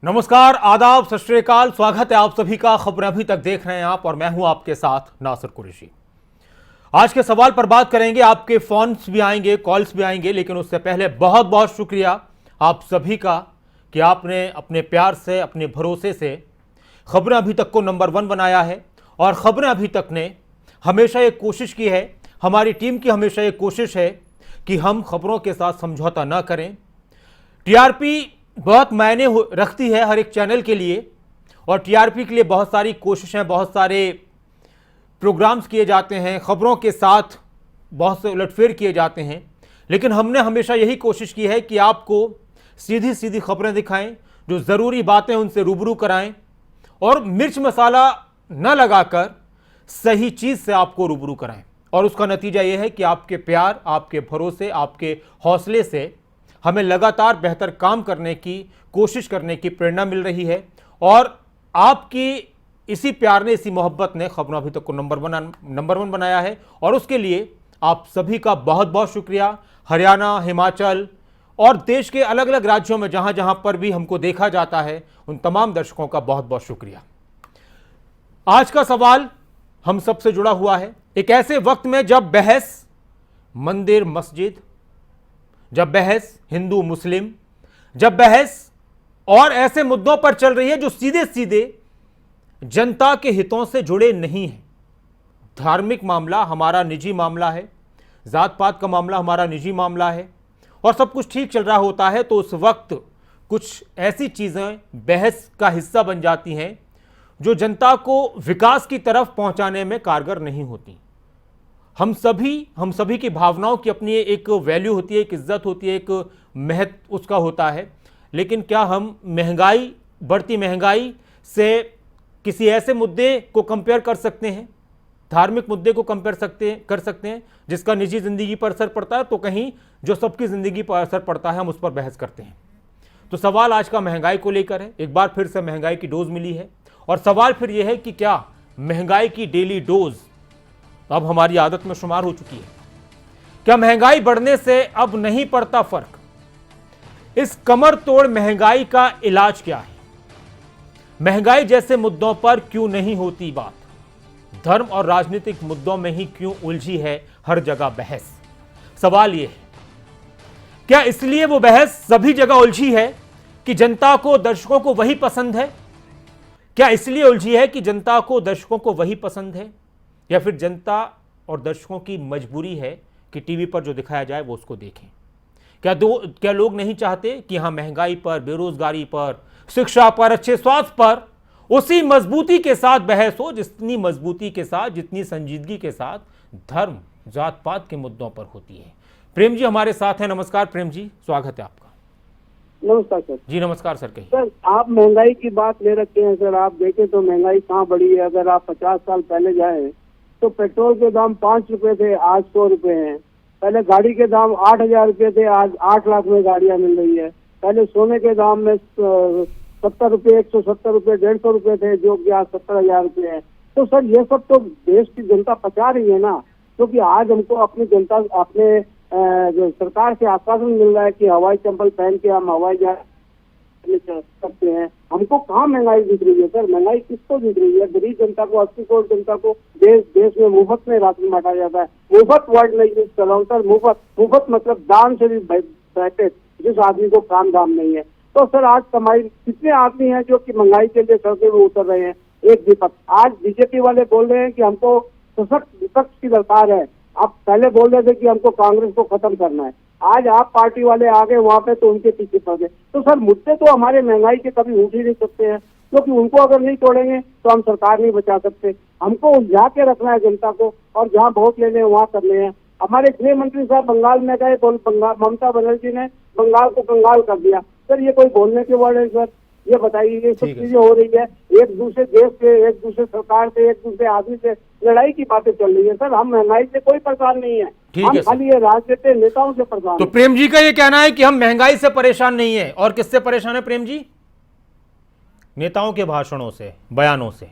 नमस्कार, आदाब, सत श्री अकाल। स्वागत है आप सभी का। खबरें अभी तक देख रहे हैं आप और मैं हूं आपके साथ नासिर कुरैशी। आज के सवाल पर बात करेंगे। आपके फोन्स भी आएंगे, कॉल्स भी आएंगे, लेकिन उससे पहले बहुत बहुत शुक्रिया आप सभी का कि आपने अपने प्यार से, अपने भरोसे से खबरें अभी तक को नंबर 1 बनाया है। और खबरें अभी तक ने हमेशा एक कोशिश की है, हमारी टीम की हमेशा एक कोशिश है कि हम खबरों के साथ समझौता ना करें। टीआरपी बहुत मायने रखती है हर एक चैनल के लिए, और टीआरपी के लिए बहुत सारी कोशिशें, बहुत सारे प्रोग्राम्स किए जाते हैं, खबरों के साथ बहुत से उलटफेर किए जाते हैं, लेकिन हमने हमेशा यही कोशिश की है कि आपको सीधी सीधी खबरें दिखाएं, जो ज़रूरी बातें उनसे रूबरू कराएं और मिर्च मसाला न लगाकर सही चीज़ से आपको रूबरू कराएं। और उसका नतीजा यह है कि आपके प्यार, आपके भरोसे, आपके हौसले से हमें लगातार बेहतर काम करने की कोशिश करने की प्रेरणा मिल रही है। और आपकी इसी प्यार ने, इसी मोहब्बत ने खबरों अभी तक को नंबर 1 बनाया है, और उसके लिए आप सभी का बहुत बहुत शुक्रिया। हरियाणा, हिमाचल और देश के अलग अलग राज्यों में जहां जहां पर भी हमको देखा जाता है, उन तमाम दर्शकों का बहुत बहुत शुक्रिया। आज का सवाल हम सबसे जुड़ा हुआ है। एक ऐसे वक्त में जब बहस मंदिर मस्जिद, जब बहस हिंदू मुस्लिम, जब बहस और ऐसे मुद्दों पर चल रही है जो सीधे सीधे जनता के हितों से जुड़े नहीं हैं। धार्मिक मामला हमारा निजी मामला है, जात पात का मामला हमारा निजी मामला है, और सब कुछ ठीक चल रहा होता है तो उस वक्त कुछ ऐसी चीज़ें बहस का हिस्सा बन जाती हैं जो जनता को विकास की तरफ पहुंचाने में कारगर नहीं होती। हम सभी की भावनाओं की अपनी एक वैल्यू होती है, एक इज्जत होती है, एक महत्व उसका होता है। लेकिन क्या हम महंगाई, बढ़ती महंगाई से किसी ऐसे मुद्दे को कंपेयर कर सकते हैं, धार्मिक मुद्दे को कंपेयर कर सकते हैं जिसका निजी जिंदगी पर असर पड़ता है, तो कहीं जो सबकी जिंदगी पर असर पड़ता है हम उस पर बहस करते हैं। तो सवाल आज का महंगाई को लेकर है। एक बार फिर से महंगाई की डोज मिली है, और सवाल फिर यह है कि क्या महंगाई की डेली डोज अब हमारी आदत में शुमार हो चुकी है? क्या महंगाई बढ़ने से अब नहीं पड़ता फर्क? इस कमर तोड़ महंगाई का इलाज क्या है? महंगाई जैसे मुद्दों पर क्यों नहीं होती बात? धर्म और राजनीतिक मुद्दों में ही क्यों उलझी है हर जगह बहस? सवाल यह है, क्या इसलिए वो बहस सभी जगह उलझी है कि जनता को, दर्शकों को वही पसंद है? क्या इसलिए उलझी है कि जनता को, दर्शकों को वही पसंद है, या फिर जनता और दर्शकों की मजबूरी है कि टीवी पर जो दिखाया जाए वो उसको देखें? क्या लोग नहीं चाहते कि यहां महंगाई पर, बेरोजगारी पर, शिक्षा पर, अच्छे स्वास्थ्य पर उसी मजबूती के साथ बहस हो जितनी मजबूती के साथ, जितनी संजीदगी के साथ धर्म, जात पात के मुद्दों पर होती है? प्रेम जी हमारे साथ हैं। नमस्कार प्रेम जी, स्वागत है आपका। नमस्कार सर। जी नमस्कार सर, कहिए। सर, आप महंगाई की बात ले रखे हैं सर। आप देखें तो महंगाई कहाँ बढ़ी है। अगर आप 50 साल पहले जाएं तो पेट्रोल के दाम 5 रुपए थे, आज 100 रुपए हैं। पहले गाड़ी के दाम 8,000 रुपए थे, आज 8 लाख में गाड़ियां मिल रही है। पहले सोने के दाम में 70 रुपए, 170 रुपए, 150 रुपए थे, जो कि आज 70,000 रुपए है। तो सर ये सब तो देश की जनता पचा रही है ना, क्योंकि आज हमको अपनी जनता, अपने जो सरकार से आश्वासन मिल रहा है कि हवाई चप्पल पहन के हम हवाई जहाज सकते हैं। हमको कहाँ महंगाई दिख रही है सर? महंगाई किसको दिख रही है? गरीब जनता को, 80 करोड़ जनता को देश में मुफ्त में राशन बांटा जाता है। मुफ्त वर्ड नहीं यूज कर रहा हूँ सर, मुफ्त मतलब दान से भी बेहतर, जिस आदमी को काम दाम नहीं है। तो सर आज कमाई कितने आदमी हैं जो कि महंगाई के लिए सड़कों में उतर रहे हैं? एक दीपक, आज बीजेपी वाले बोल रहे हैं कि हमको सशक्त विपक्ष की दरकार है। आप पहले बोल रहे थे कि हमको कांग्रेस को खत्म करना है, आज आप पार्टी वाले आ गए वहां पे तो उनके पीछे पड़ गए। तो सर मुद्दे तो हमारे महंगाई के कभी उठ ही नहीं सकते हैं, क्योंकि उनको अगर नहीं तोड़ेंगे तो हम सरकार नहीं बचा सकते। हमको उलझा के रखना है जनता को, और जहाँ वोट लेने हैं वहाँ करने हैं। हमारे गृह मंत्री साहब बंगाल में गए, ममता बनर्जी ने बंगाल को कंगाल कर दिया। सर ये कोई बोलने के वर्ड है सर? ये बताइए, ये सब चीजें हो रही है। एक दूसरे देश से, एक दूसरे सरकार से, एक दूसरे आदमी से लड़ाई की बातें चल रही है। सर हम महंगाई से कोई परेशान नहीं है, हम खाली ये राजनीतिक नेताओं से परेशान। तो प्रेम जी का ये कहना है कि हम महंगाई से परेशान नहीं है, और किससे परेशान है प्रेम जी? नेताओं के भाषणों से, बयानों से।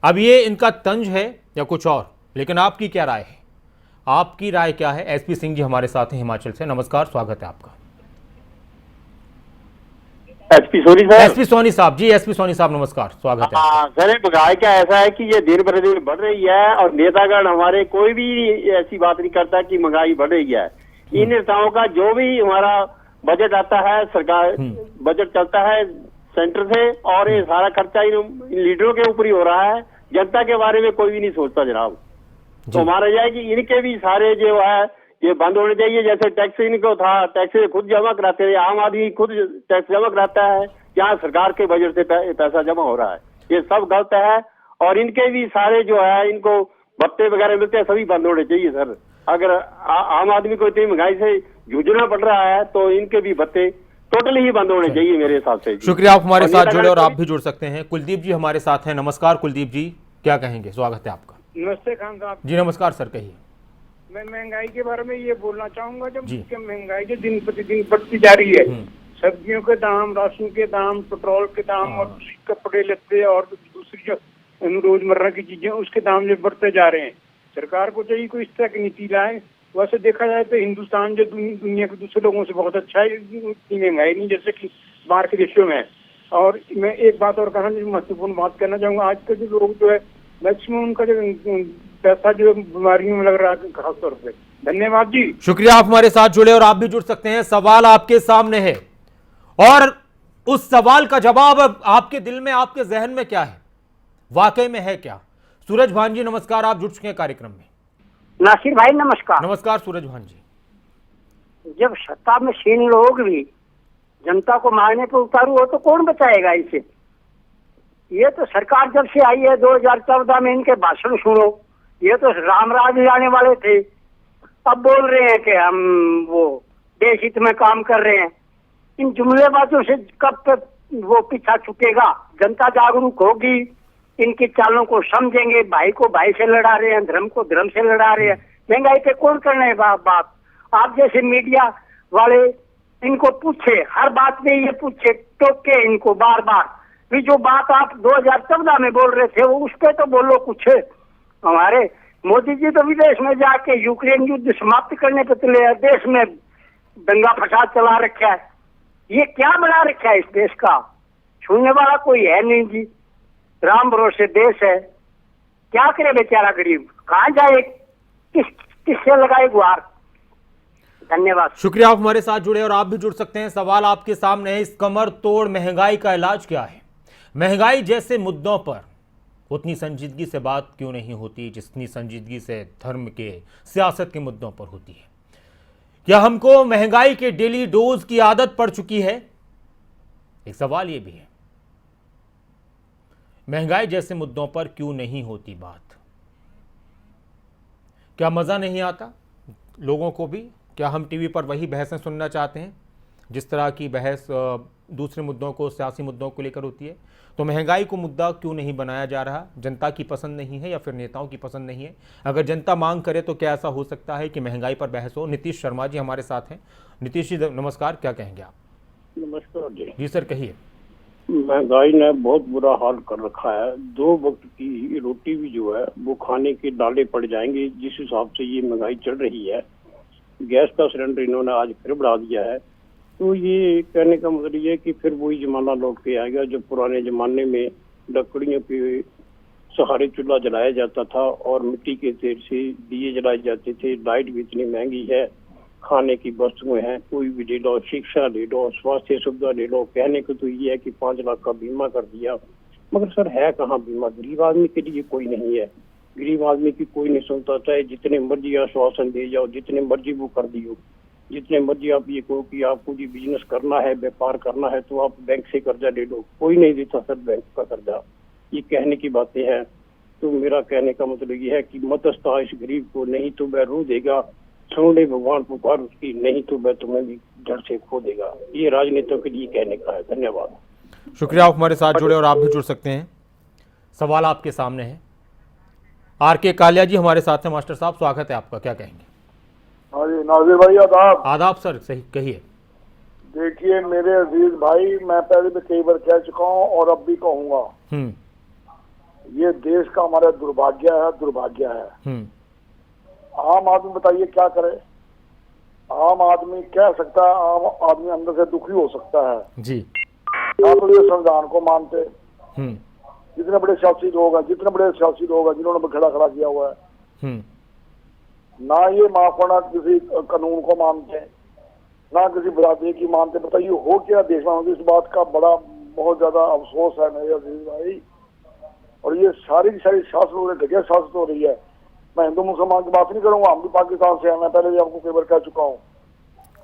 अब ये इनका तंज है या कुछ और? लेकिन आपकी क्या राय है? आपकी राय क्या है? एसपी सिंह जी हमारे साथ हैं हिमाचल से। नमस्कार, स्वागत है आपका। SP Soni sir. SP Soni साहब जी, एसपी सोनी साहब नमस्कार, स्वागत है। हाँ सर, महंगाई क्या ऐसा है कि ये दिन प्रतिदिन बढ़ रही है और नेतागण हमारे कोई भी ऐसी बात नहीं करता कि महंगाई बढ़ रही है। इन नेताओं का जो भी हमारा बजट आता है, सरकार बजट चलता है सेंटर से, और ये सारा खर्चा इन लीडरों के ऊपर ही हो रहा है। जनता के बारे में कोई भी नहीं सोचता जनाब। तो हमारा यह है कि इनके भी सारे जो है ये बंद होने चाहिए। जैसे टैक्स इनको था, टैक्स खुद जमा कराते थे, आम आदमी खुद टैक्स जमा कराता है, यहाँ सरकार के बजट से पैसा जमा हो रहा है, ये सब गलत है। और इनके भी सारे जो है, इनको भत्ते वगैरह मिलते हैं, सभी बंद होने चाहिए सर। अगर आम आदमी को इतनी महंगाई से जूझना पड़ रहा है तो इनके भी भत्ते टोटली ही बंद होने चाहिए मेरे हिसाब से। शुक्रिया, आप हमारे साथ जुड़े और आप भी जुड़ सकते हैं। कुलदीप जी हमारे साथ हैं, नमस्कार कुलदीप जी, क्या कहेंगे, स्वागत है आपका। नमस्ते खान साहब जी नमस्कार सर, कहिए। मैं महंगाई के बारे में ये बोलना चाहूंगा, जब महंगाई जो दिन प्रतिदिन बढ़ती जा रही है, सब्जियों के दाम, राशन के दाम, पेट्रोल के दाम और कपड़े लत्ते और दूसरी जो रोजमर्रा की चीजें, उसके दाम जो बढ़ते जा रहे हैं। सरकार को चाहिए कोई इस तरह की नीति लाए। वैसे देखा जाए तो हिंदुस्तान जो दुनिया के दूसरे लोगों से बहुत अच्छा है, इतनी महंगाई नहीं जैसे कि बाहर के देशों में। और मैं एक बात और कहना, जो महत्वपूर्ण बात करना चाहूंगा, आज के जो लोग जो है मैक्सिमम उनका जो पैसा जो बीमारियों में लग रहा है खासतौर पे। धन्यवाद जी, शुक्रिया, आप हमारे साथ जुड़े और आप भी जुड़ सकते हैं। सवाल आपके सामने है और उस सवाल का जवाब आपके दिल में, आपके जहन में क्या है, वाकई में है क्या। सूरज भान जी नमस्कार, आप जुड़ चुके हैं कार्यक्रम में। नासिर भाई नमस्कार। नमस्कार सूरज भान जी। जब सत्ता में शीन लोग भी जनता को मारने पर उतारू हो तो कौन बचाएगा इसे। ये तो सरकार जब से आई है 2014 में, इनके भाषण सुनो, ये तो रामराज लाने वाले थे, अब बोल रहे हैं कि हम वो देश हित में काम कर रहे हैं। इन जुमलेबाजों से कब तक वो पीछा छूटेगा। जनता जागरूक होगी, इनकी चालों को समझेंगे। भाई को भाई से लड़ा रहे हैं, धर्म को धर्म से लड़ा रहे हैं। महंगाई पे कौन करना है बात। आप जैसे मीडिया वाले इनको पूछे, हर बात में ये पूछे, टोके इनको बार बार। भी जो बात आप 2014 में बोल रहे थे वो उस पे तो बोलो कुछ। हमारे मोदी जी तो विदेश में जाके यूक्रेन युद्ध समाप्त करने पे चले, देश में दंगा फसाद चला रखा है। ये क्या बना रखा है इस देश का, छूने वाला कोई है नहीं जी। राम भरोसे देश है, क्या करे बेचारा गरीब, कहाँ जाए, किससे लगाए गुहार। धन्यवाद, शुक्रिया, आप हमारे साथ जुड़े और आप भी जुड़ सकते हैं। सवाल आपके सामने है, इस कमर तोड़ महंगाई का इलाज क्या है। महंगाई जैसे मुद्दों पर उतनी संजीदगी से बात क्यों नहीं होती जितनी संजीदगी से धर्म के, सियासत के मुद्दों पर होती है। क्या हमको महंगाई के डेली डोज की आदत पड़ चुकी है, एक सवाल ये भी है। महंगाई जैसे मुद्दों पर क्यों नहीं होती बात। क्या मजा नहीं आता लोगों को भी। क्या हम टीवी पर वही बहसें सुनना चाहते हैं जिस तरह की बहस दूसरे मुद्दों को, सियासी मुद्दों को लेकर होती है। तो महंगाई को मुद्दा क्यों नहीं बनाया जा रहा। जनता की पसंद नहीं है या फिर नेताओं की पसंद नहीं है। अगर जनता मांग करे तो क्या ऐसा हो सकता है कि महंगाई पर बहस हो। नीतीश शर्मा जी हमारे साथ हैं। नीतीश जी नमस्कार, क्या कहेंगे आप। नमस्कार जी सर, कहिए। महंगाई ने बहुत बुरा हाल कर रखा है। 2 वक्त की रोटी भी जो है वो खाने के डाले पड़ जाएंगे जिस हिसाब से ये महंगाई चल रही है। गैस का सिलेंडर इन्होंने आज फिर बढ़ा दिया है। तो ये कहने का मतलब ये है कि फिर वही जमाना लौट के आएगा जब पुराने जमाने में लकड़ियों के सहारे चूल्हा जलाया जाता था और मिट्टी के तेल से दिए जलाए जाते थे। लाइट भी इतनी महंगी है, खाने की वस्तुएं हैं, कोई भी ले लो, शिक्षा ले लो, स्वास्थ्य सुविधा ले लो। कहने को तो ये है कि 5 लाख का बीमा कर दिया, मगर सर है कहाँ बीमा। गरीब आदमी के लिए कोई नहीं है। गरीब आदमी की कोई नहीं सुनता। चाहे जितने मर्जी आश्वासन दे जाओ, जितने मर्जी वो कर दियो, जितने मर्जी आप ये कहो कि आपको जी बिजनेस करना है, व्यापार करना है तो आप बैंक से कर्जा ले लो, कोई नहीं देता सर बैंक का कर्जा। ये कहने की बातें हैं। तो मेरा कहने का मतलब ये है कि मध्यस्था इस गरीब को, नहीं तो वह रो देगा। सुन ले भगवान पुकार उसकी, नहीं तो वह तुम्हें भी डर से खो देगा। ये राजनेताओं के लिए कहने का है। धन्यवाद, शुक्रिया, आप हमारे साथ जुड़े और आप भी जुड़ सकते हैं। सवाल आपके सामने है। आर.के. कालिया जी हमारे साथ हैं। मास्टर साहब स्वागत है आपका, क्या कहेंगे। हाँ जी नाजिर भाई आदाब। आदाब सर, सही कहिए। देखिए मेरे अजीज भाई, मैं पहले भी कई बार कह चुका हूँ और अब भी कहूँगा, ये देश का हमारा दुर्भाग्य है, दुर्भाग्य है। आम आदमी बताइए क्या करे। आम आदमी कह सकता है, आम आदमी अंदर से दुखी हो सकता है जी। ना तो ये संविधान को मानते, जितने बड़े सियासी लोग हैं जिन्होंने खड़ा खड़ा किया हुआ है, ना ये माफना किसी कानून को मानते, ना किसी बरादरी की मानते। बताइए हो क्या देश में? इस बात का बड़ा बहुत ज्यादा अफसोस है मेरे अजीज भाई। और ये सारी की सारी शासन हो रही है, घटिया शासन हो रही है। मैं हिंदू मुसलमान की बात नहीं करूंगा, हम भी पाकिस्तान से हैं, मैं पहले भी आपको कई बार कह चुका हूँ।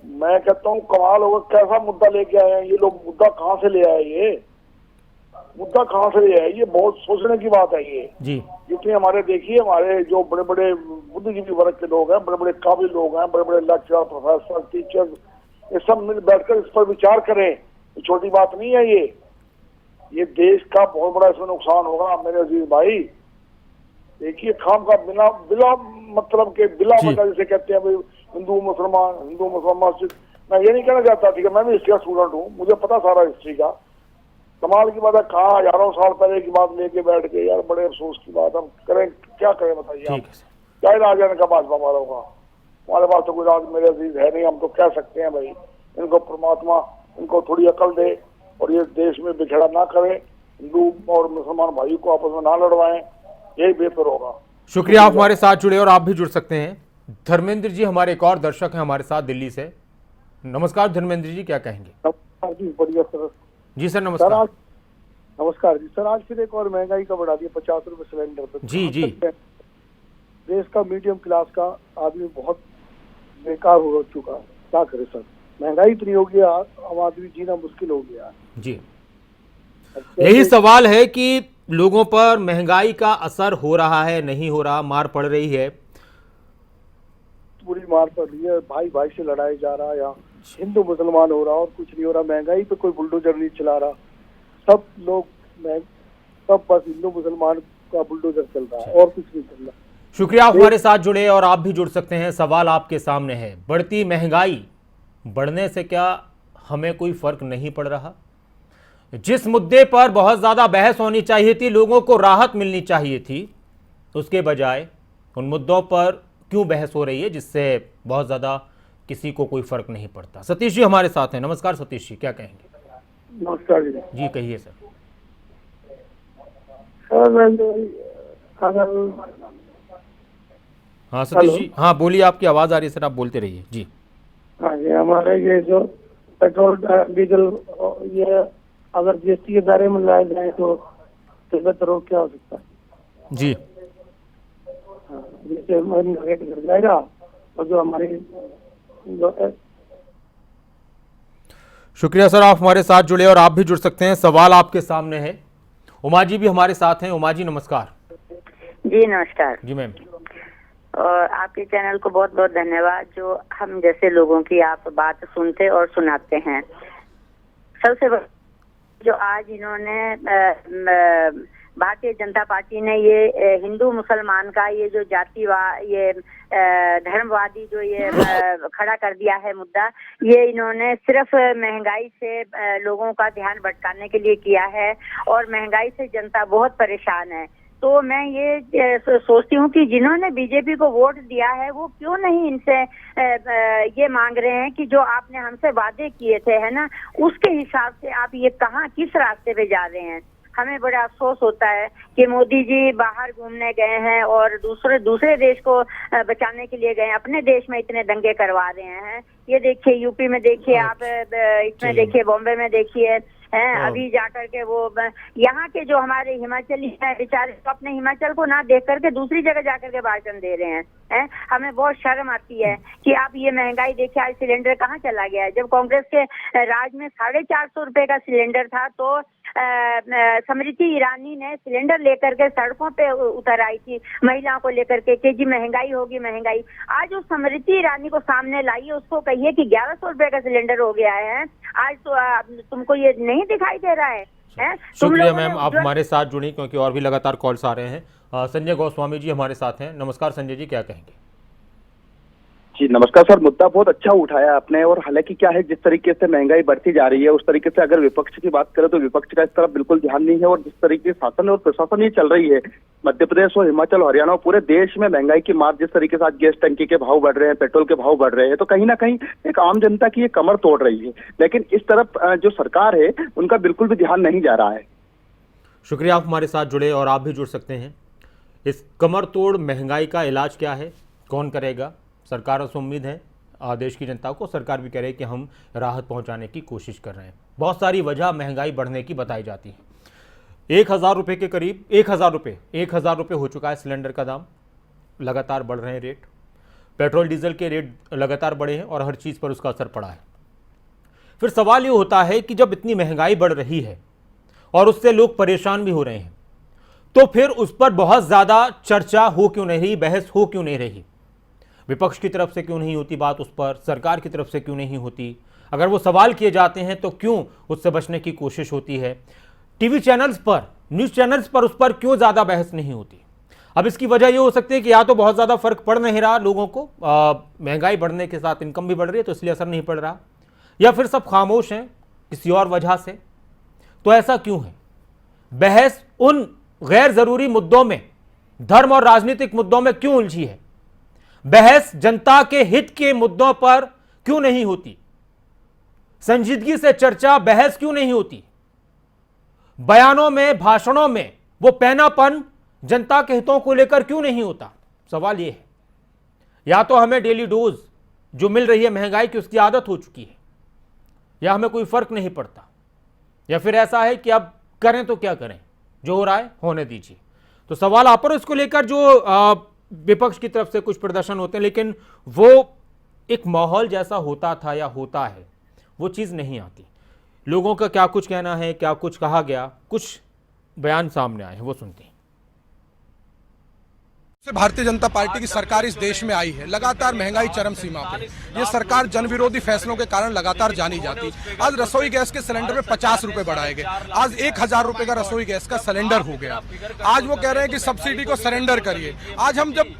मैं कहता हूँ कमाल होगा, कैसा मुद्दा लेके आए हैं ये लोग। मुद्दा कहाँ से ले आए? ये मुद्दा कहाँ से ले आए? ये बहुत सोचने की बात है ये जी। क्योंकि हमारे देखिए, हमारे जो बड़े बड़े बुद्धिजीवी वर्ग के लोग हैं, बड़े बड़े काबिल लोग हैं, बड़े बड़े लेक्चरर, प्रोफेसर, टीचर, ये सब मिल बैठकर इस पर विचार करें। छोटी बात नहीं है ये देश का बहुत बड़ा इसमें नुकसान होगा मेरे अजीज भाई। देखिए खाम का बिला मतलब के बिला मतलब जिसे कहते हैं भाई, हिंदू मुसलमान। मैं ये नहीं कहना चाहता, ठीक है, मैं भी हिस्ट्री का स्टूडेंट हूँ, मुझे पता सारा हिस्ट्री का। कमाल की बात है, कहाँ हजारों साल पहले की बात लेके बैठ गए यार, बड़े अफसोस की बात। हम करें क्या करें बताइए आप? क्या इलाज है इनका भाजपा वालों का? हमारे पास तो कोई इलाज मेरे अजीज है नहीं। हम तो कह सकते हैं भाई, इनको परमात्मा इनको थोड़ी अकल दे और ये देश में बिछड़ा ना करे, हिंदू और मुसलमान भाई को आपस में ना लड़वाएं, यही बेहतर होगा। शुक्रिया, आप हमारे साथ जुड़े और आप भी जुड़ सकते हैं। धर्मेंद्र जी हमारे एक और दर्शक हैं हमारे साथ दिल्ली से। नमस्कार धर्मेंद्र जी, क्या कहेंगे? जी बढ़िया सर। जी सर नमस्कार। नमस्कार जी सर। आज फिर एक और महंगाई का बढ़ा दिया 50 रुपए सिलेंडर पर। जी जी। देश का मीडियम क्लास का आदमी बहुत बेकार हो चुका है, क्या करे सर? महंगाई इतनी हो गया, आम आदमी जीना मुश्किल हो गया जी। यही सवाल है कि लोगों पर महंगाई का असर हो रहा है, नहीं हो रहा, मार पड़ रही है? पूरी मार पड़ रही है, भाई भाई से लड़ाया जा रहा है, यहाँ हिंदू मुसलमान हो रहा और कुछ नहीं हो रहा। महंगाई पे कोई बुलडोजर नहीं चला रहा, सब लोग सब बस हिंदू मुसलमान का बुलडोजर चल रहा है और कुछ नहीं चल रहा। शुक्रिया, आप हमारे साथ जुड़े और आप भी जुड़ सकते हैं। सवाल आपके सामने है, बढ़ती महंगाई बढ़ने से क्या हमें कोई फर्क नहीं पड़ रहा? जिस मुद्दे पर बहुत ज्यादा बहस होनी चाहिए थी, लोगों को राहत मिलनी चाहिए थी, उसके बजाय उन मुद्दों पर क्यों बहस हो रही है जिससे बहुत ज्यादा किसी को कोई फर्क नहीं पड़ता? सतीश जी हमारे साथ हैं। नमस्कार सतीश जी, क्या कहेंगे? नमस्कार जी। जी कहिए सर। हाँ सतीश जी, हाँ बोलिए, आपकी आवाज आ रही है सर, आप बोलते रहिए जी। हाँ जी, हमारे ये जो पेट्रोल डीजल ये अगर जीएसटी के दायरे में लाए जाए तो बेहतर हो क्या हो सकता है जी? जैसे रेट घट जाएगा और जो हमारी शुक्रिया सर, आप हमारे साथ जुड़े और आप भी जुड़ सकते हैं। सवाल आपके सामने है। उमा जी भी हमारे साथ हैं। उमा जी नमस्कार। जी नमस्कार। जी मैम। और आपके चैनल को बहुत बहुत धन्यवाद, जो हम जैसे लोगों की आप बात सुनते और सुनाते हैं। सबसे जो आज इन्होंने भारतीय जनता पार्टी ने ये हिंदू मुसलमान का ये जो ये धर्मवादी जो ये खड़ा कर दिया है मुद्दा, ये इन्होंने सिर्फ महंगाई से लोगों का ध्यान भटकाने के लिए किया है और महंगाई से जनता बहुत परेशान है। तो मैं ये सोचती हूँ कि जिन्होंने बीजेपी को वोट दिया है वो क्यों नहीं इनसे ये मांग रहे हैं कि जो आपने हमसे वादे किए थे, है ना, उसके हिसाब से आप ये कहाँ किस रास्ते पे जा रहे हैं। हमें बड़ा अफसोस होता है कि मोदी जी बाहर घूमने गए हैं और दूसरे देश को बचाने के लिए गए, अपने देश में इतने दंगे करवा रहे हैं। ये देखिए यूपी में देखिए, आप इसमें देखिए, बॉम्बे में देखिए, अभी जाकर के वो यहाँ के जो हमारे हिमाचली हैं बेचारे, तो अपने हिमाचल को ना देख करके दूसरी जगह जाकर के भाषण दे रहे हैं। हमें बहुत शर्म आती है कि आप ये महंगाई देखिए, आज सिलेंडर कहाँ चला गया है। जब कांग्रेस के राज में 450 रुपए का सिलेंडर था तो स्मृति ईरानी ने सिलेंडर लेकर के सड़कों पे उतर आई थी महिलाओं को लेकर के कि जी महंगाई होगी महंगाई। आज उस स्मृति ईरानी को सामने लाइए, उसको कहिए कि 1100 रुपए का सिलेंडर हो गया है। आज तो तुमको ये नहीं दिखाई दे रहा है? शुक्रिया मैम, आप हमारे साथ जुड़ी, क्योंकि और भी लगातार कॉल्स आ रहे हैं। संजय गोस्वामी जी हमारे साथ हैं। नमस्कार संजय जी, क्या कहेंगे? जी नमस्कार सर। मुद्दा बहुत अच्छा उठाया आपने, और हालांकि क्या है, जिस तरीके से महंगाई बढ़ती जा रही है उस तरीके से अगर विपक्ष की बात करें तो विपक्ष का इस तरफ बिल्कुल ध्यान नहीं है। और जिस तरीके से शासन और प्रशासन ही चल रही है, मध्य प्रदेश और हिमाचल और हरियाणा और पूरे देश में महंगाई की मार जिस तरीके से आज गैस टंकी के भाव बढ़ रहे हैं, पेट्रोल के भाव बढ़ रहे हैं, तो कहीं ना कहीं एक आम जनता की ये कमर तोड़ रही है। लेकिन इस तरफ जो सरकार है उनका बिल्कुल भी ध्यान नहीं जा रहा है। शुक्रिया, आप हमारे साथ जुड़े और आप भी जुड़ सकते हैं। इस कमर तोड़ महंगाई का इलाज क्या है, कौन करेगा? सरकारों से उम्मीद है, देश की जनता को सरकार भी कह रही है कि हम राहत पहुंचाने की कोशिश कर रहे हैं। बहुत सारी वजह महंगाई बढ़ने की बताई जाती है। 1000 रुपये के करीब 1000 रुपये हो चुका है सिलेंडर का दाम। लगातार बढ़ रहे हैं रेट, पेट्रोल डीजल के रेट लगातार बढ़े हैं और हर चीज़ पर उसका असर पड़ा है। फिर सवाल ये होता है कि जब इतनी महंगाई बढ़ रही है और उससे लोग परेशान भी हो रहे हैं, तो फिर उस पर बहुत ज़्यादा चर्चा हो क्यों नहीं रही, बहस हो क्यों नहीं रही? विपक्ष की तरफ से क्यों नहीं होती बात उस पर, सरकार की तरफ से क्यों नहीं होती? अगर वो सवाल किए जाते हैं तो क्यों उससे बचने की कोशिश होती है? टीवी चैनल्स पर, न्यूज़ चैनल्स पर उस पर क्यों ज़्यादा बहस नहीं होती? अब इसकी वजह ये हो सकती है कि या तो बहुत ज़्यादा फर्क पड़ नहीं रहा लोगों को, महंगाई बढ़ने के साथ इनकम भी बढ़ रही है तो इसलिए असर नहीं पड़ रहा, या फिर सब खामोश हैं किसी और वजह से। तो ऐसा क्यों है? बहस उन गैर ज़रूरी मुद्दों में, धर्म और राजनीतिक मुद्दों में क्यों उलझी है? बहस जनता के हित के मुद्दों पर क्यों नहीं होती? संजीदगी से चर्चा, बहस क्यों नहीं होती? बयानों में, भाषणों में वो पैनापन जनता के हितों को लेकर क्यों नहीं होता? सवाल ये है। या तो हमें डेली डोज जो मिल रही है महंगाई की उसकी आदत हो चुकी है, या हमें कोई फर्क नहीं पड़ता, या फिर ऐसा है कि अब करें तो क्या करें, जो हो रहा है होने दीजिए। तो सवाल आप पर इसको लेकर जो विपक्ष की तरफ से कुछ प्रदर्शन होते हैं, लेकिन वो एक माहौल जैसा होता था या होता है वो चीज़ नहीं आती। लोगों का क्या कुछ कहना है, क्या कुछ कहा गया, कुछ बयान सामने आए हैं, वो सुनते हैं। भारतीय जनता पार्टी की सरकार इस देश में आई है, लगातार महंगाई चरम सीमा पर। ये सरकार जन विरोधी फैसलों के कारण लगातार जानी जाती। आज रसोई गैस के सिलेंडर में 50 रुपए बढ़ाए गए, आज 1000 रुपए का रसोई गैस का सिलेंडर हो गया। आज वो कह रहे हैं कि सब्सिडी को सरेंडर करिए। आज हम जब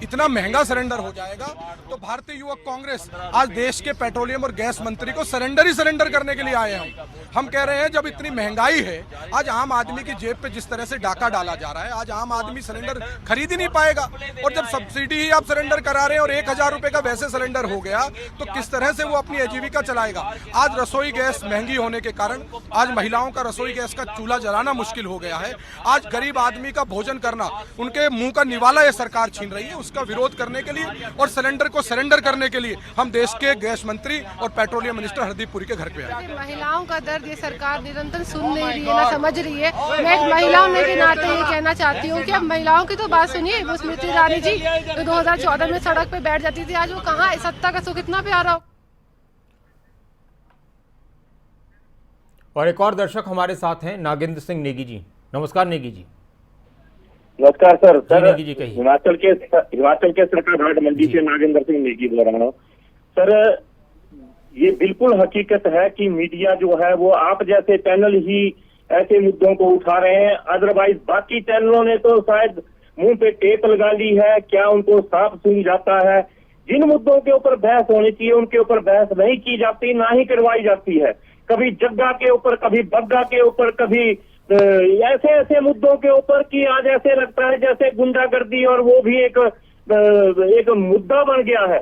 इतना महंगा सरेंडर हो जाएगा तो भारतीय युवक कांग्रेस आज देश के पेट्रोलियम और गैस मंत्री को सरेंडर करने के लिए आए हैं। हम कह रहे हैं जब इतनी महंगाई है, आज आम आदमी की जेब पे जिस तरह से डाका डाला जा रहा है, आज आम आदमी सिलेंडर खरीद ही नहीं पाएगा। और जब सब्सिडी ही आप सरेंडर करा रहे हैं और 1000 रुपए का वैसे सिलेंडर हो गया तो किस तरह से वो अपनी आजीविका चलाएगा? आज रसोई गैस महंगी होने के कारण आज महिलाओं का रसोई गैस का चूल्हा जलाना मुश्किल हो गया है। आज गरीब आदमी का भोजन करना, उनके मुंह का निवाला ये सरकार छीन रही है। उसका विरोध करने के लिए और सिलेंडर को सरेंडर करने के लिए हम देश के गैस मंत्री और पेट्रोलियम मिनिस्टर हरदीप पुरी के घर पे आए। महिलाओं का दर्द ये सरकार निरंतर सुन नहीं रही है, ना समझ रही है। मैं एक महिला होने के नाते ये कहना चाहती हूँ कि अब महिलाओं की तो बात सुनिए। वो स्मृति ईरानी जी जो 2014 में सड़क पे बैठ जाती थी, आज वो कहाँ है? सत्ता का सुख इतना प्यारा हो। और एक और दर्शक हमारे साथ हैं, नागेंद्र सिंह नेगी जी। नमस्कार नेगी जी। नमस्कार सर। सर जी कहिए। हिमाचल के सरकाघाट मंडी से नागेंद्र सिंह नेगी बोल रहा हूँ। सर ये बिल्कुल हकीकत है कि मीडिया जो है वो आप जैसे चैनल ही ऐसे मुद्दों को उठा रहे हैं, अदरवाइज बाकी चैनलों ने तो शायद मुंह पे टेप लगा ली है। क्या उनको साफ सुन जाता है? जिन मुद्दों के ऊपर बहस होनी चाहिए उनके ऊपर बहस नहीं की जाती, ना ही करवाई जाती है। कभी जग्गा के ऊपर, कभी बग्गा के ऊपर, कभी ऐसे ऐसे मुद्दों के ऊपर कि आज ऐसे लगता है जैसे गुंडागर्दी और वो भी एक मुद्दा बन गया है।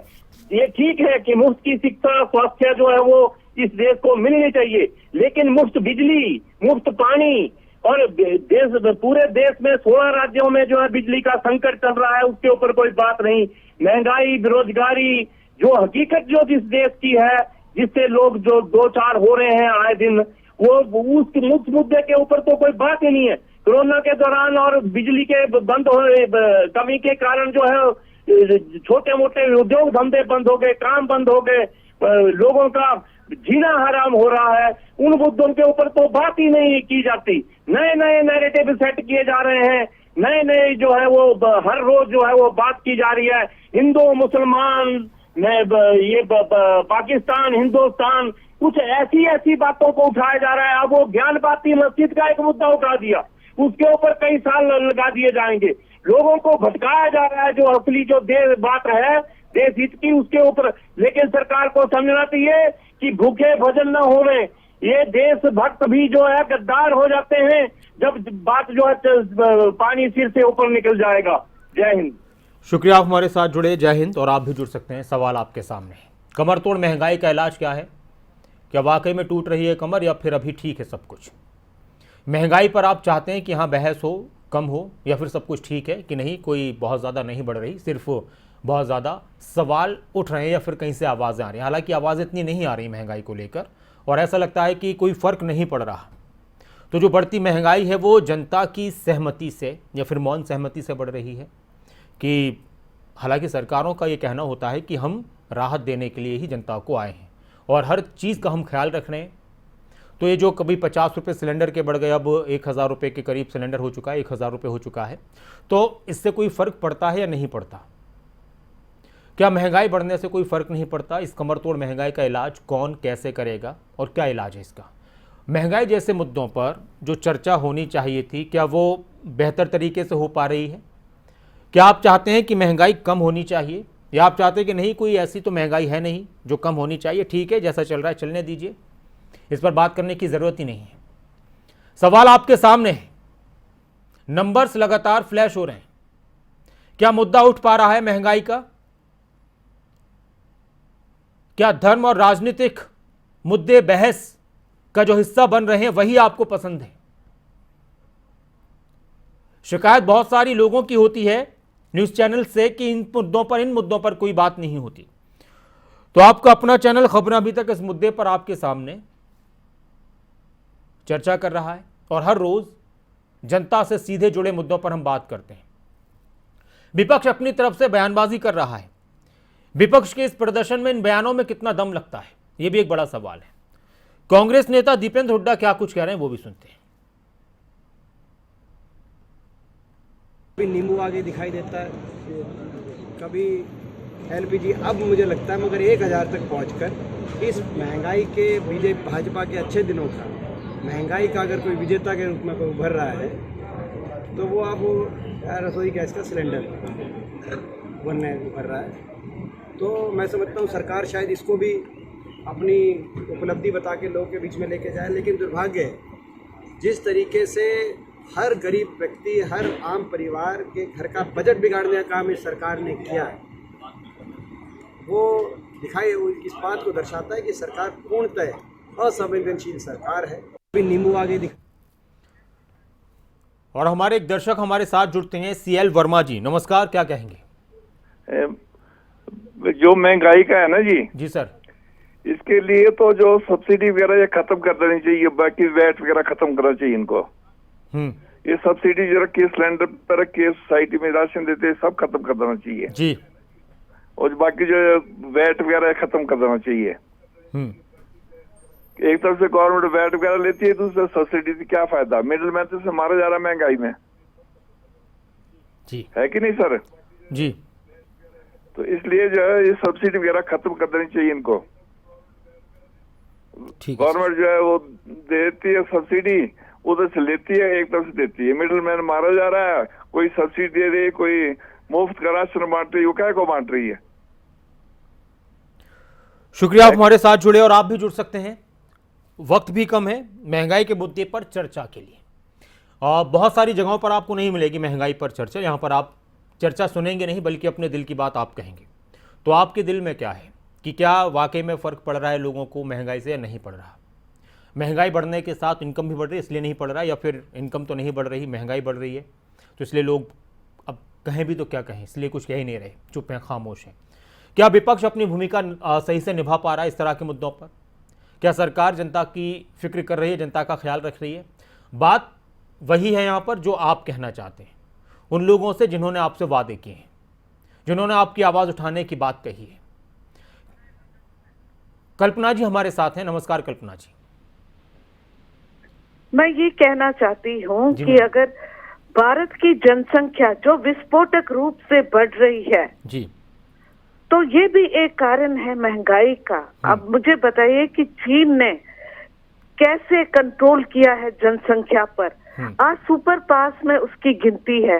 ये ठीक है कि मुफ्त की शिक्षा, स्वास्थ्य जो है वो इस देश को मिलनी चाहिए, लेकिन मुफ्त बिजली, मुफ्त पानी और पूरे देश में 16 राज्यों में जो है बिजली का संकट चल रहा है, उसके ऊपर कोई बात नहीं। महंगाई, बेरोजगारी, जो हकीकत जो जिस देश की है, जिससे लोग जो दो चार हो रहे हैं आए दिन, वो उस मुफ्त मुद्दे के ऊपर तो कोई बात ही नहीं है। कोरोना के दौरान और बिजली के बंद हो कमी के कारण जो है छोटे मोटे उद्योग धंधे बंद हो गए, काम बंद हो गए, लोगों का जीना हराम हो रहा है। उन मुद्दों के ऊपर तो बात ही नहीं की जाती। नए नए नैरेटिव सेट किए जा रहे हैं, नए नए जो है वो हर रोज जो है वो बात की जा रही है। हिंदू मुसलमान, ये पाकिस्तान, हिंदुस्तान, कुछ ऐसी बातों को उठाया जा रहा है। अब वो ज्ञानवापी मस्जिद का एक मुद्दा उठा दिया, उसके ऊपर कई साल लगा दिए जाएंगे। लोगों को भटकाया जा रहा है। जो असली जो बात है देश हित की उसके ऊपर। लेकिन सरकार को समझना चाहिए कि भूखे भजन न होवे। ये देशभक्त भी जो है गद्दार हो जाते हैं जब बात जो है पानी सिर से ऊपर निकल जाएगा। जय हिंद। शुक्रिया, आप हमारे साथ जुड़े। जय हिंद। और आप भी जुड़ सकते हैं। सवाल आपके सामने है, कमर तोड़ महंगाई का इलाज क्या है? क्या वाकई में टूट रही है कमर या फिर अभी ठीक है सब कुछ? महंगाई पर आप चाहते हैं कि हाँ बहस हो, कम हो, या फिर सब कुछ ठीक है कि नहीं, कोई बहुत ज़्यादा नहीं बढ़ रही, सिर्फ बहुत ज़्यादा सवाल उठ रहे हैं या फिर कहीं से आवाज़ें आ रही हैं? हालांकि आवाज़ें इतनी नहीं आ रही महंगाई को लेकर और ऐसा लगता है कि कोई फ़र्क नहीं पड़ रहा। तो जो बढ़ती महंगाई है वो जनता की सहमति से या फिर मौन सहमति से बढ़ रही है कि हालांकि सरकारों का ये कहना होता है कि हम राहत देने के लिए ही जनता को आए हैं और हर चीज़ का हम ख्याल रख रहे हैं। तो ये जो कभी 50 रुपये सिलेंडर के बढ़ गए, अब 1000 रुपये के करीब सिलेंडर हो चुका है, 1000 रुपये हो चुका है, तो इससे कोई फ़र्क पड़ता है या नहीं पड़ता? क्या महंगाई बढ़ने से कोई फ़र्क नहीं पड़ता? इस कमर तोड़ महंगाई का इलाज कौन कैसे करेगा और क्या इलाज है इसका? महंगाई जैसे मुद्दों पर जो चर्चा होनी चाहिए थी, क्या वो बेहतर तरीके से हो पा रही है? क्या आप चाहते हैं कि महंगाई कम होनी चाहिए या आप चाहते हैं कि नहीं, कोई ऐसी तो महंगाई है नहीं जो कम होनी चाहिए, ठीक है जैसा चल रहा है चलने दीजिए, इस पर बात करने की ज़रूरत ही नहीं है? सवाल आपके सामने है, नंबर्स लगातार फ्लैश हो रहे हैं। क्या मुद्दा उठ पा रहा है महंगाई का? क्या धर्म और राजनीतिक मुद्दे बहस का जो हिस्सा बन रहे हैं वही आपको पसंद है? शिकायत बहुत सारी लोगों की होती है न्यूज़ चैनल से कि इन मुद्दों पर कोई बात नहीं होती। तो आपका अपना चैनल खबरें अभी तक इस मुद्दे पर आपके सामने चर्चा कर रहा है और हर रोज जनता से सीधे जुड़े मुद्दों पर हम बात करते हैं। विपक्ष अपनी तरफ से बयानबाजी कर रहा है, विपक्ष के इस प्रदर्शन में इन बयानों में कितना दम लगता है, यह भी एक बड़ा सवाल है। कांग्रेस नेता दीपेंद्र हुड्डा क्या कुछ कह रहे हैं वो भी सुनते हैं। कभी नींबू आगे दिखाई देता है, कभी एलपीजी, अब मुझे लगता है मगर 1000 तक पहुंचकर इस महंगाई के बीजेपी भाजपा के अच्छे दिनों का महंगाई का अगर कोई विजेता के रूप में कोई उभर रहा है तो वो अब रसोई गैस का सिलेंडर बनने उभर रहा है। तो मैं समझता हूँ सरकार शायद इसको भी अपनी उपलब्धि बता के लोगों के बीच में लेके जाए, लेकिन दुर्भाग्य है जिस तरीके से हर गरीब व्यक्ति, हर आम परिवार के घर का बजट बिगाड़ने का काम इस सरकार ने किया है, वो इस बात को दर्शाता है कि सरकार पूर्णतः असंवेदनशील सरकार है। अभी नींबू आगे और हमारे एक दर्शक हमारे साथ जुड़ते हैं, सीएल वर्मा जी, नमस्कार, क्या कहेंगे? जो महंगाई का है ना जी सर, इसके लिए तो जो सब्सिडी वगैरह ये खत्म कर देनी चाहिए, बाकी वैट वगैरह खत्म करना चाहिए इनको। ये सब्सिडी जो रखी है सिलेंडर पर रखी है, सोसाइटी में राशन देते हैं, सब खत्म कर देना चाहिए जी। और बाकी जो वैट वगैरह खत्म कर देना चाहिए। एक तरफ से गवर्नमेंट वैट वगैरह लेती है, दूसरे सब्सिडी से क्या फायदा? मिडिल मैन से मारा जा रहा है महंगाई में जी, है कि नहीं सर जी? तो इसलिए जो है ये सब्सिडी वगैरह खत्म कर देनी चाहिए इनको। गवर्नमेंट जो है वो देती है सब्सिडी, उधर से लेती है, एक तरफ से देती है, मिडिल मैन मारा जा रहा है। कोई सब्सिडी दे रही है, कोई मुफ्त का राशन बांट रही है, वो क्या को बांट रही है? शुक्रिया, आप हमारे साथ जुड़े और आप भी जुड़ सकते हैं। वक्त भी कम है महंगाई के मुद्दे पर चर्चा के लिए, और बहुत सारी जगहों पर आपको नहीं मिलेगी महंगाई पर चर्चा। यहाँ पर आप चर्चा सुनेंगे नहीं बल्कि अपने दिल की बात आप कहेंगे। तो आपके दिल में क्या है कि क्या वाकई में फ़र्क पड़ रहा है लोगों को महंगाई से या नहीं पड़ रहा? महंगाई बढ़ने के साथ इनकम भी बढ़ रही है इसलिए नहीं पड़ रहा, या फिर इनकम तो नहीं बढ़ रही, महंगाई बढ़ रही है तो इसलिए लोग अब कहें भी तो क्या कहें, इसलिए कुछ कह ही नहीं रहे, चुप हैं, खामोश हैं। क्या विपक्ष अपनी भूमिका सही से निभा पा रहा है इस तरह के मुद्दों पर? क्या सरकार जनता की फिक्र कर रही है, जनता का ख्याल रख रही है? बात वही है यहाँ पर जो आप कहना चाहते हैं उन लोगों से जिन्होंने आपसे वादे किए हैं, जिन्होंने आपकी आवाज़ उठाने की बात कही है। कल्पना जी हमारे साथ हैं, नमस्कार कल्पना जी। मैं ये कहना चाहती हूँ कि अगर भारत की जनसंख्या जो विस्फोटक रूप से बढ़ रही है जी, तो ये भी एक कारण है महंगाई का। अब मुझे बताइए कि चीन ने कैसे कंट्रोल किया है जनसंख्या पर। आज सुपर पास में उसकी गिनती है,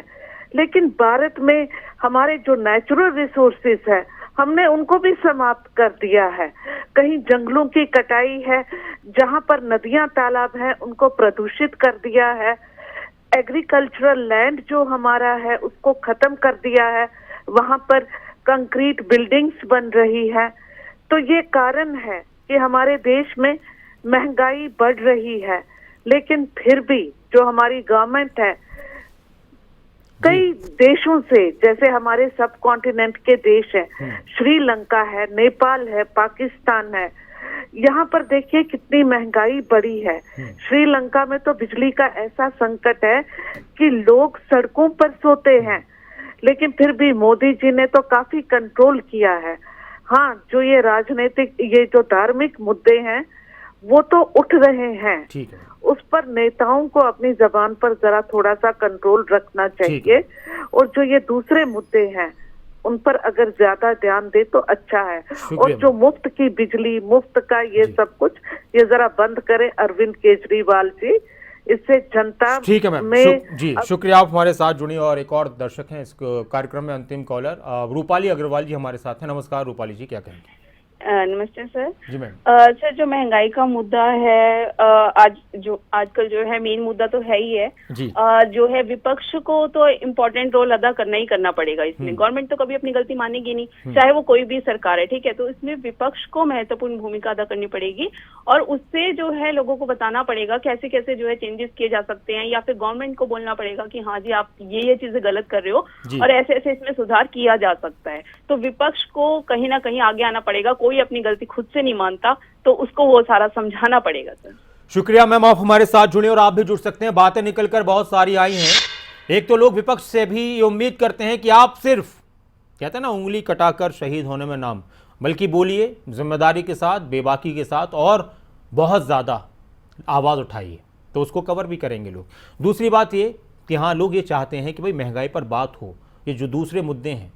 लेकिन भारत में हमारे जो नेचुरल रिसोर्सेज है, हमने उनको भी समाप्त कर दिया है। कहीं जंगलों की कटाई है, जहां पर नदियां तालाब हैं उनको प्रदूषित कर दिया है। एग्रीकल्चरल लैंड जो हमारा है उसको खत्म कर दिया है, वहां पर कंक्रीट बिल्डिंग्स बन रही है। तो ये कारण है कि हमारे देश में महंगाई बढ़ रही है। लेकिन फिर भी जो हमारी गवर्नमेंट है, कई देशों से, जैसे हमारे सब कॉन्टिनेंट के देश है, श्रीलंका है, नेपाल है, पाकिस्तान है, यहाँ पर देखिए कितनी महंगाई बढ़ी है। श्रीलंका में तो बिजली का ऐसा संकट है कि लोग सड़कों पर सोते हैं, लेकिन फिर भी मोदी जी ने तो काफी कंट्रोल किया है। हाँ, जो ये राजनीतिक, ये जो धार्मिक मुद्दे हैं वो तो उठ रहे हैं, ठीक है, उस पर नेताओं को अपनी जबान पर जरा थोड़ा सा कंट्रोल रखना चाहिए। और जो ये दूसरे मुद्दे हैं उन पर अगर ज्यादा ध्यान दे तो अच्छा है। और जो मुफ्त की बिजली, मुफ्त का ये सब कुछ, ये जरा बंद करें अरविंद केजरीवाल जी, इससे जनता ठीक है मैम। जी शुक्रिया, आप हमारे साथ जुड़ी। और एक और दर्शक हैं इस कार्यक्रम में, अंतिम कॉलर रूपाली अग्रवाल जी हमारे साथ हैं। नमस्कार रूपाली जी, क्या कहेंगे? नमस्ते सर। जी मैम। सर, जो महंगाई का मुद्दा है, आजकल जो है मेन मुद्दा तो है ही है जी। जो है विपक्ष को तो इम्पोर्टेंट रोल अदा करना ही करना पड़ेगा इसमें। गवर्नमेंट तो कभी अपनी गलती मानेगी नहीं, चाहे वो कोई भी सरकार है, ठीक है। तो इसमें विपक्ष को महत्वपूर्ण भूमिका अदा करनी पड़ेगी और उससे जो है लोगों को बताना पड़ेगा कैसे कैसे जो है चेंजेस किए जा सकते हैं, या फिर गवर्नमेंट को बोलना पड़ेगा कि हाँ जी आप ये चीजें गलत कर रहे हो और ऐसे ऐसे इसमें सुधार किया जा सकता है। तो विपक्ष को कहीं ना कहीं आगे आना पड़ेगा। कोई अपनी गलती खुद से नहीं मानता तो उसको वो सारा समझाना पड़ेगा सर। शुक्रिया मैम, आप हमारे साथ जुड़े और आप भी जुड़ सकते हैं। बातें निकलकर बहुत सारी आई हैं। एक तो लोग विपक्ष से भी ये उम्मीद करते हैं कि आप सिर्फ, कहते हैं ना, उंगली कटाकर शहीद होने में नाम, बल्कि बोलिए जिम्मेदारी के साथ, बेबाकी के साथ और बहुत ज़्यादा आवाज़ उठाइए, तो उसको कवर भी करेंगे लोग। दूसरी बात ये कि हाँ, लोग ये चाहते हैं कि भाई महंगाई पर बात हो। ये जो दूसरे मुद्दे हैं,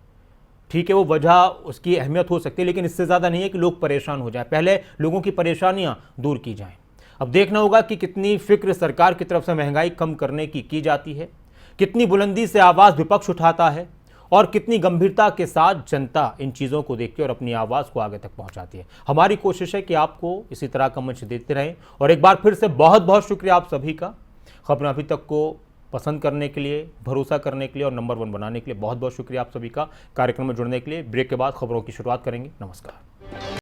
ठीक है, वो वजह उसकी अहमियत हो सकती है, लेकिन इससे ज़्यादा नहीं है कि लोग परेशान हो जाएं। पहले लोगों की परेशानियां दूर की जाएं। अब देखना होगा कि कितनी फिक्र सरकार की तरफ से महंगाई कम करने की जाती है, कितनी बुलंदी से आवाज़ विपक्ष उठाता है और कितनी गंभीरता के साथ जनता इन चीज़ों को देखती है और अपनी आवाज़ को आगे तक पहुँचाती है। हमारी कोशिश है कि आपको इसी तरह का मंच देते रहें। और एक बार फिर से बहुत बहुत शुक्रिया आप सभी का, खबर अभी तक को पसंद करने के लिए, भरोसा करने के लिए और नंबर 1 बनाने के लिए बहुत बहुत शुक्रिया आप सभी का। कार्यक्रम में जुड़ने के लिए। ब्रेक के बाद खबरों की शुरुआत करेंगे। नमस्कार।